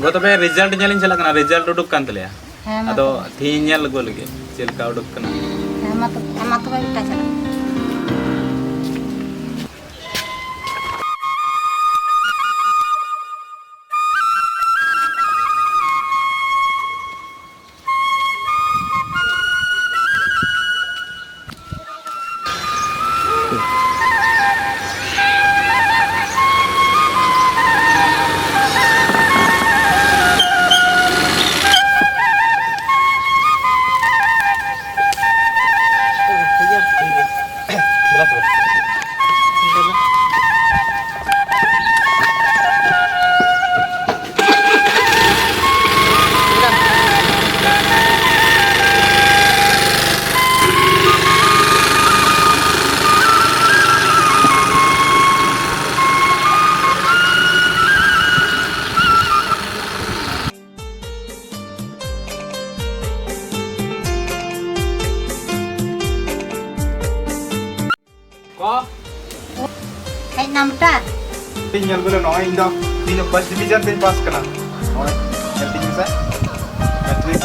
ᱟᱫᱚ ᱛᱚᱵᱮ ᱨᱤᱡᱟᱞᱴ ᱧᱮᱞᱤᱧ ᱪᱟᱞᱟᱜ ᱠᱟᱱᱟ ᱨᱤᱡᱟᱞट ᱩᱰᱩᱠ ᱠᱟᱱ ᱛᱟᱞᱮᱭᱟ ᱦᱮᱸ ᱢᱟ ᱟᱫᱚ ᱛᱤᱦᱤᱧ ᱧᱮᱞ ᱟᱹᱜᱩ ᱞᱟᱹᱜᱤᱫ ᱪᱮᱫ ᱞᱮᱠᱟ ᱩᱰᱩᱠ ᱠᱟᱱᱟ ᱦᱮᱸ ᱢᱟ ᱛᱚᱵᱮ ᱵᱤᱴᱟ ᱪᱟᱞᱟᱜ hej namta Ini yang boleh noy indo, ini first division tin pass kena. Noy, yang tinggi saya. Matric.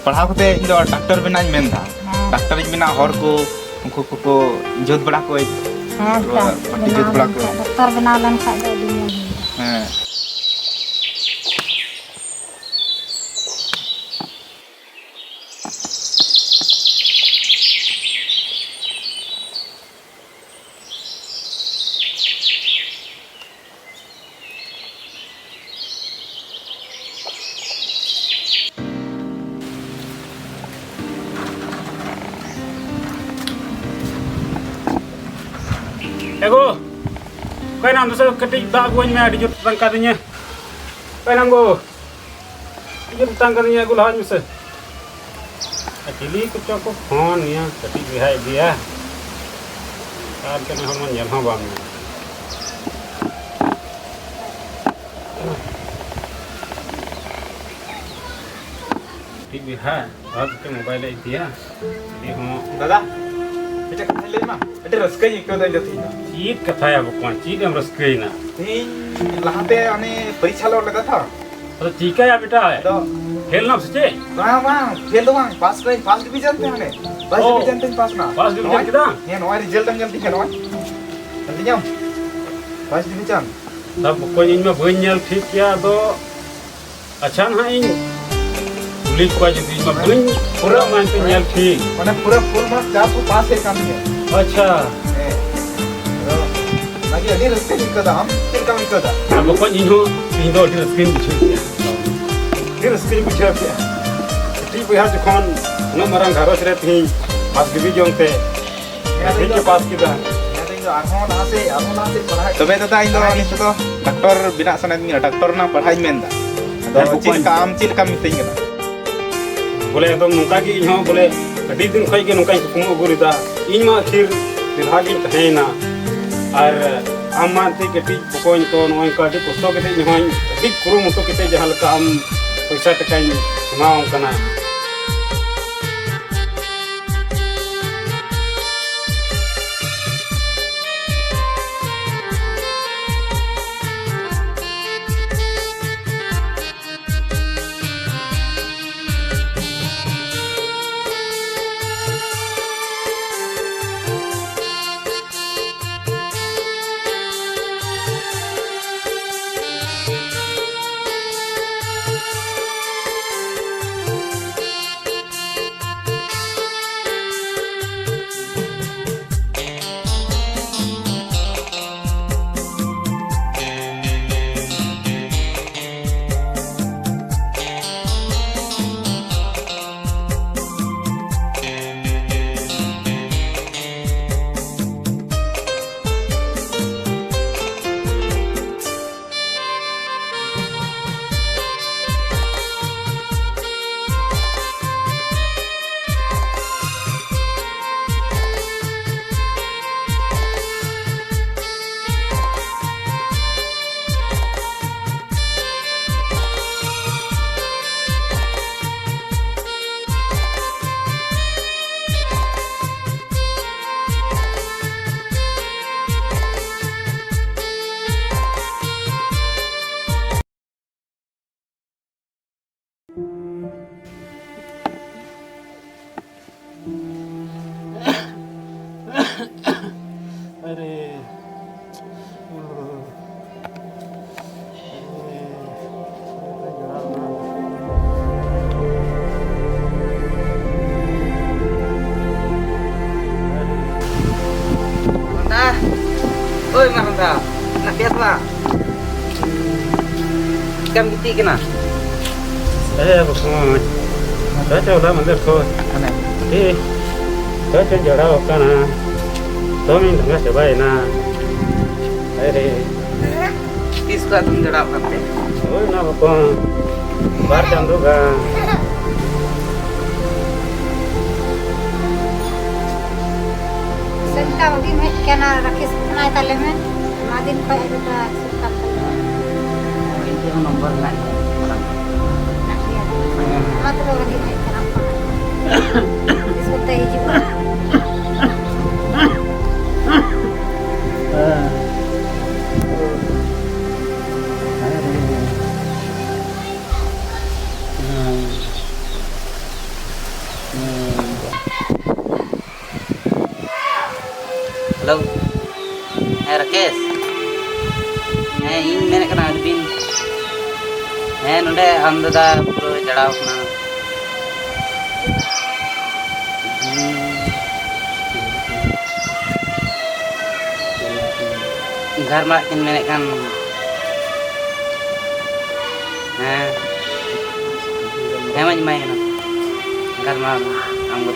पढ़ाओ कते इन दो डॉक्टर बना मेन था डॉक्टर बना हर को उनको को जोत बड़ा को हां जोत बड़ा को डॉक्टर बना लन खा दे दुनिया हां Ego, kau nak dosa ketik dak gua ni ada jut tangkatnya. Kau nak go, jut tangkatnya aku lahan masa. Akili ku cakap, hon ya, ketik lihai dia. Kan kena hormon yang hawam. Ketik lihai, aku ke mobile dia. Jadi hon. दादा बेटा कथा ले मा बेटा Ruska ही क्यों दाई जाती है चीज कथा है बुकवान चीज हम रस गई ना तीन लहाते आने परीक्षा लो लगा था तो ठीक है या बेटा है तो खेलना सच्चे वाह वाह फेल दो वाह पास कर फर्स्ट डिवीजन थे हने फर्स्ट ओ। डिवीजन थे पास ना फर्स्ट डिवीजन कितना? ये नॉय रिजल्ट हम जल्दी है नॉय जल्दी जाओ फर्स्ट डिवीजन तब कोई इनमें बन ठीक किया तो अच्छा ना इन पुलिस को जो इनमें बन पूरा मान के नल ठीक माने पूरा फुल मार्क्स जा तो पास है काम है अच्छा lagi ada rezeki di kedam, kita kami kedam. अब कोई इन दो दिन स्क्रीन बिछा दिया दिन स्क्रीन बिछा दिया ठीक बिहार जो कौन न मरंग घरों से रहती पास डिवीजन थे ठीक के पास किधर Ada itu arhon nasi pernah. Tapi tadi itu ini tuh dokter bina sana ini dokter na pernah menda. Ada cil kami tinggal. बोले एकदम नुका की इहो बोले अभी दिन खोई के नुका कुमो गुरिदा इन मा खीर विभागी तहेना और आम मानते के टी पकोइन तो नोय का टी पुस्तक के इहो अभी कुरु मुतो के जहां लका हम पैसा टकाई माओ कना mak. Kam gitu kena. Bukan. Saya coba mandor kok. Aneh. Saya jara okana. Tomi nggak coba ina. Tis ka tum jada kante. Oh, na bukan. Bar janduga. Senta bagi me kena rakis naik tali me. Madin kau itu dah suka tali. Itu nomor nak. Matu lagi me kena apa? Disebut hijau. Hello. Rakesh. इन मैंने कना अरबिन नोडे आमदा पूरा जड़ाव कना घर में किन मैंने kan emang main kan घर में आमगो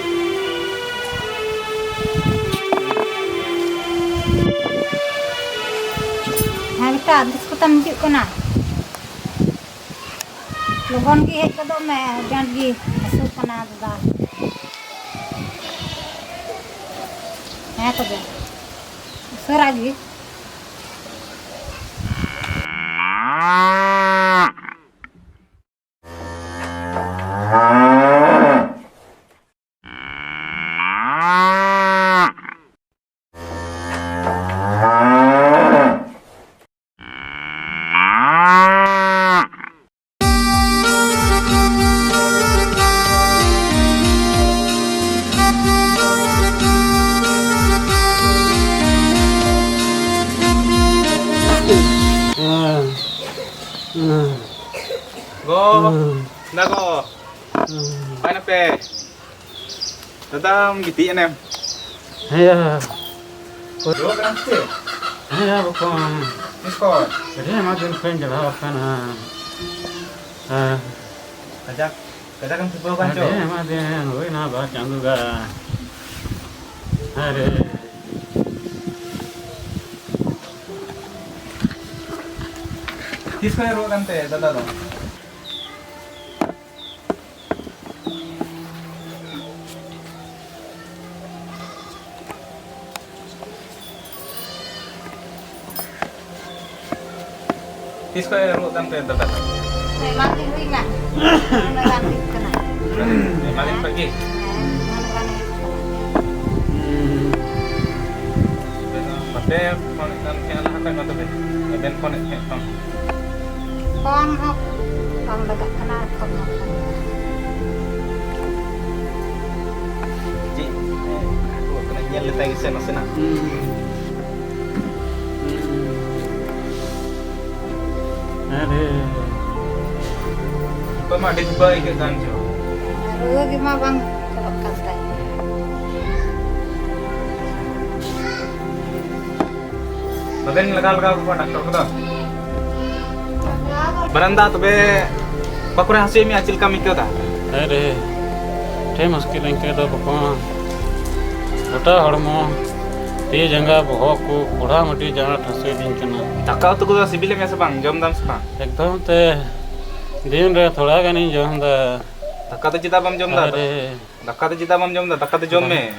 Kita diskutan juk kena. Logon ki hej kado me jangan gi masuk kena dah. तो सर आ गई Go, dah go. Mana pe? Tetap gitu ya nem. Ya, Dua kan sih. ya bukan. Miskot. Jadi macam kain jalan kan. Kajak, kajak kan sebuah kanco. Jadi macam, oi na bah canduga. Hari. Kisko ya kan teh, dada dong. Kisko ya kan teh, dada dong. mati hui nggak nanti kena Malin pergi. Pate konek kan kena apa yang kata be? Ben konek kan. con học con là gak kena con học Ji, aku kena nyel lagi sena. Hari. Pemade juga ikut kanco. rugi gimana bang kalau kantai Badan legal ko dokter ko to. Baranda to be bakure hasi mi acil kami kyo ta. Hari. Teh muskil ingke do bukan. Uta hormo. Ti jangga bohok ko koda mati jana thase din kana. Taka to ko sibile me se bang jom dam sa. एकदम ते दिन रे थोड़ा गानी जो हम Taka to cita bam jom da. अरे Daka to cita bam jom da, daka to jom me.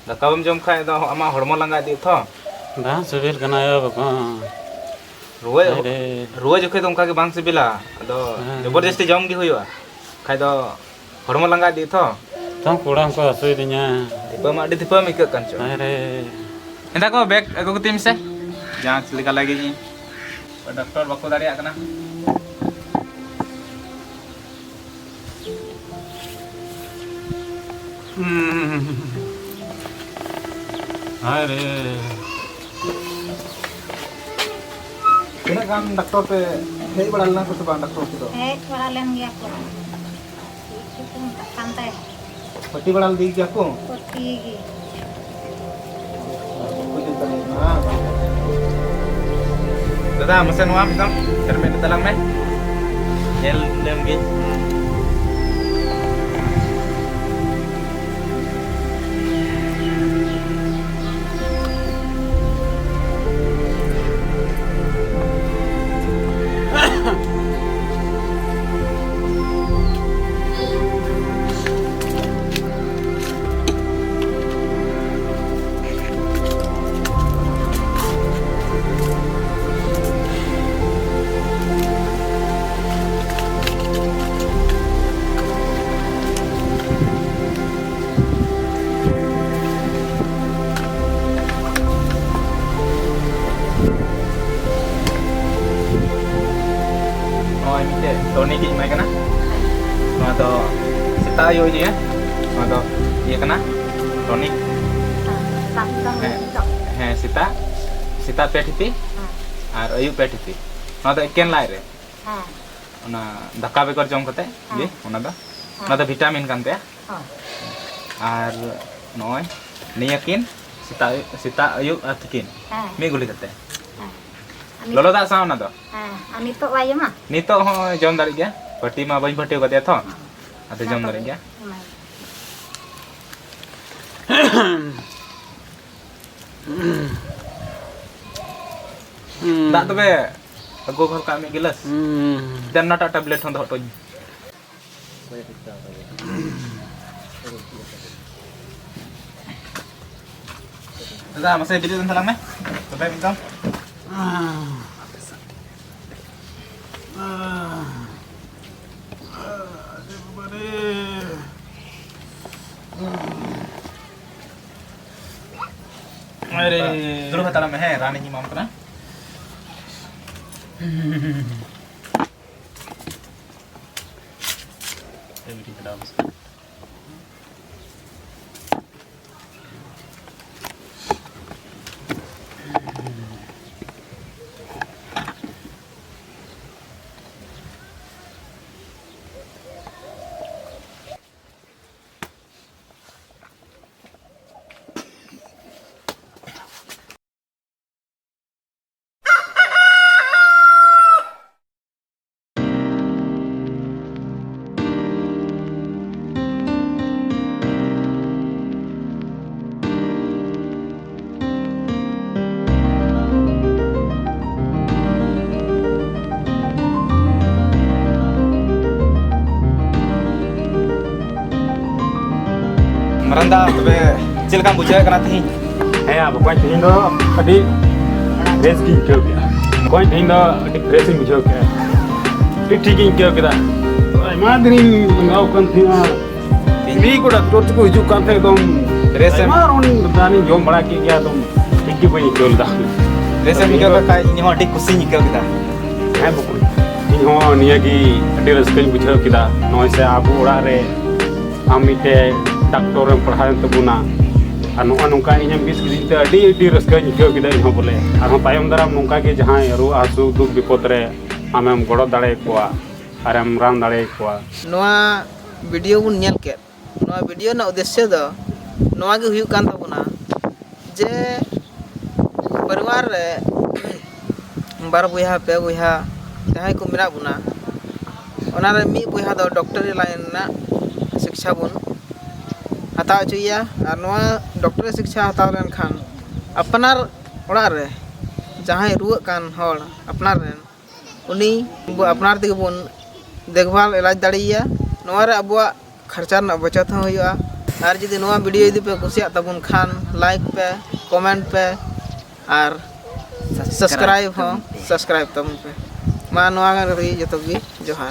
Daka bam jom khai da ama hormo langa di tho. दान सुबीर कनाया बका Ruwe अरे ruwe jokhe to onka ke bang sibila. Ado जबरदस्ती jom gi hoyo. Khai do hormo langa di tho. तम कोड़ा को असुई दिnya Tipe ma di tipe mi ke kanco. अरे Entah ko bag aku ke tim se. Jangan selika lagi ni. Dokter bako dariak kana. अरे Tina't kan dokter pe hei badal na ko sa bang dokter ko. bड़ा लेन गया को itu kantai Pati badal di gya ko. poti gi Dadah mesen wam dong. Termen talang me. Nyel lem gi. Oh ini deh, Tony ki mai kana. Nua to sita yo je ya. Nua to iya kana. Tony. Tak tak He. tak. He sita petiti. Ar ayu petiti. Nua to iken lai re. Ha. Ona daka bekor jom kate ge ona da. Nua to vitamin kan te. Oh. Ar noi niyakin sita ayu atikin. Ha. Mi guli kate. Ha. Lolo da sa ona to. Ha. Ani to wae mah. Nito ho jom dari gya. Pati ma bain pati kate tho. Ate jom dari gya. Dak tobe ago ghor ka mi gilas. Dan nata tablet hon doh toy. Dadah masih video tentang me. Tobe minta. Aduh, dulu kata lama he, rani nyimam kena. Meranda tobe cilkam bujaya kena tihi. Hea pokoknya tihin do adi fresh gi kyo kya. Pokoknya tihin do adi fresh gi bujau kya. Tik gi kyo kya. Aima din ngau kan thina. Ini kuda tot ko hiju kan the dom Resem maron dani jom bada ki kya dom tik gi bai kyo da. resem ikal ka ini ho dik kusi nikal kita. Hai pokoknya ini ho niya gi adi raskain bujau kya. Noi se abu ora re amite doktor yang perhatian tebuna anu nungka inyam bis kita di raska nyikau kita ini boleh anu tayam daram nungka ke jahan ru asu duk bipotre amem goro dare kuwa aram ram dare kuwa नोआ video बन nail के नोआ video ना उद्देश्य दो नोआ के हुयु कान तबना जे परिवार रे बार बुया पे बुया जहां को मेरा बुना ओना रे मी बुया दो डॉक्टर लाइन ना शिक्षा बन हता चुया और नोआ डॉक्टर शिक्षा हता लेन खान अपनार ओड़ा रे जहां रुआ कान हड़ अपनार रे उनी अपनार दिगे बन देखभाल इलाज दाड़िया नोआ रे अबुआ खर्चा ना बचत हो हुआ और जदि नोआ वीडियो यदि पे कुसिया तबन खान लाइक पे कमेंट पे और सब्सक्राइब हो सब्सक्राइब तबन पे मा नोआ रे जतो गी जोहार